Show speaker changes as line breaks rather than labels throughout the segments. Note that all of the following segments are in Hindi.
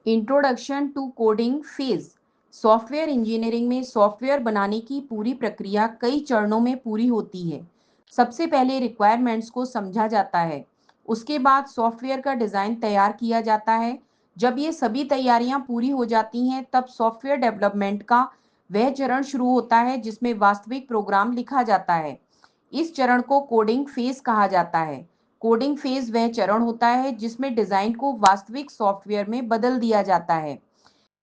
Introduction to coding phase. Software engineering में सॉफ्टवेयर बनाने की पूरी प्रक्रिया कई चरणों में पूरी होती है। सबसे पहले रिक्वायरमेंट्स को समझा जाता है। उसके बाद सॉफ्टवेयर का डिज़ाइन तैयार किया जाता है। जब ये सभी तैयारियां पूरी हो जाती हैं तब सॉफ्टवेयर डेवलपमेंट का वह चरण शुरू होता है जिसमें वास्तविक प्रोग्राम लिखा जाता है। इस चरण को कोडिंग फेज कहा जाता है। कोडिंग फेज वह चरण होता है जिसमें डिजाइन को वास्तविक सॉफ्टवेयर में बदल दिया जाता है।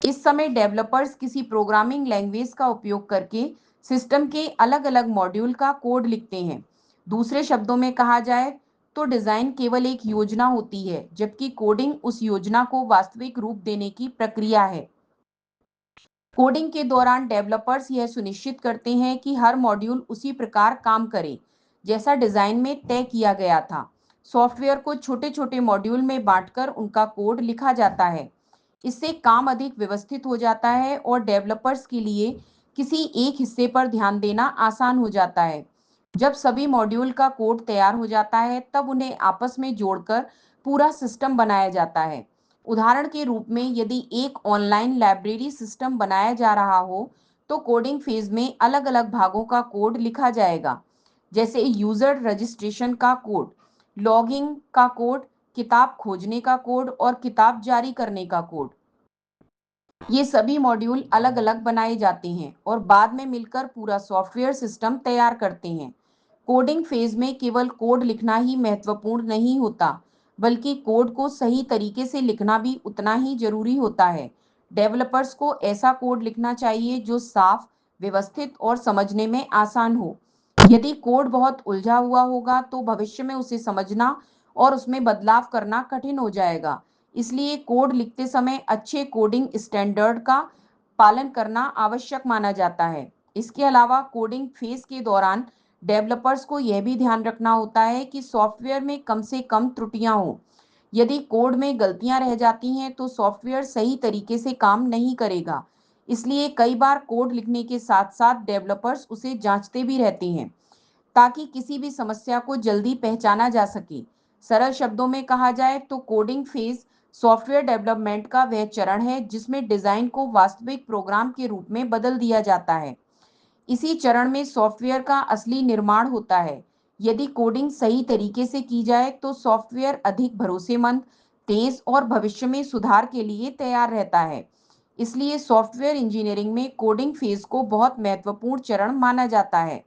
इस समय डेवलपर्स किसी प्रोग्रामिंग लैंग्वेज का उपयोग करके सिस्टम के अलग अलग मॉड्यूल का कोड लिखते हैं। दूसरे शब्दों में कहा जाए तो डिजाइन केवल एक योजना होती है, जबकि कोडिंग उस योजना को वास्तविक रूप देने की प्रक्रिया है। कोडिंग के दौरान डेवलपर्स यह सुनिश्चित करते हैं कि हर मॉड्यूल उसी प्रकार काम करे जैसा डिजाइन में तय किया गया था। सॉफ्टवेयर को छोटे छोटे मॉड्यूल में बांटकर उनका कोड लिखा जाता है। इससे काम अधिक व्यवस्थित हो जाता है और डेवलपर्स के लिए किसी एक हिस्से पर ध्यान देना आसान हो जाता है। जब सभी मॉड्यूल का कोड तैयार हो जाता है तब उन्हें आपस में जोड़कर पूरा सिस्टम बनाया जाता है। उदाहरण के रूप में यदि एक ऑनलाइन लाइब्रेरी सिस्टम बनाया जा रहा हो तो कोडिंग फेज में अलग अलग भागों का कोड लिखा जाएगा, जैसे यूजर रजिस्ट्रेशन का कोड, लॉगिंग का कोड, किताब खोजने का कोड और किताब जारी करने का कोड। ये सभी मॉड्यूल अलग अलग बनाए जाते हैं और बाद में मिलकर पूरा सॉफ्टवेयर सिस्टम तैयार करते हैं। कोडिंग फेज में केवल कोड लिखना ही महत्वपूर्ण नहीं होता, बल्कि कोड को सही तरीके से लिखना भी उतना ही जरूरी होता है। डेवलपर्स को ऐसा कोड लिखना चाहिए जो साफ, व्यवस्थित और समझने में आसान हो। यदि कोड बहुत उलझा हुआ होगा तो भविष्य में उसे समझना और उसमें बदलाव करना कठिन हो जाएगा। इसलिए कोड लिखते समय अच्छे कोडिंग स्टैंडर्ड का पालन करना आवश्यक माना जाता है। इसके अलावा कोडिंग फेज के दौरान डेवलपर्स को यह भी ध्यान रखना होता है कि सॉफ्टवेयर में कम से कम त्रुटियां हों। यदि कोड में गलतियां रह जाती हैं तो सॉफ्टवेयर सही तरीके से काम नहीं करेगा। इसलिए कई बार कोड लिखने के साथ साथ डेवलपर्स उसे जांचते भी रहते हैं ताकि किसी भी समस्या को जल्दी पहचाना जा सके। सरल शब्दों में कहा जाए तो कोडिंग फेज सॉफ्टवेयर डेवलपमेंट का वह चरण है जिसमें डिजाइन को वास्तविक प्रोग्राम के रूप में बदल दिया जाता है। इसी चरण में सॉफ्टवेयर का असली निर्माण होता है। यदि कोडिंग सही तरीके से की जाए तो सॉफ्टवेयर अधिक भरोसेमंद, तेज और भविष्य में सुधार के लिए तैयार रहता है। इसलिए सॉफ्टवेयर इंजीनियरिंग में कोडिंग फेज को बहुत महत्वपूर्ण चरण माना जाता है।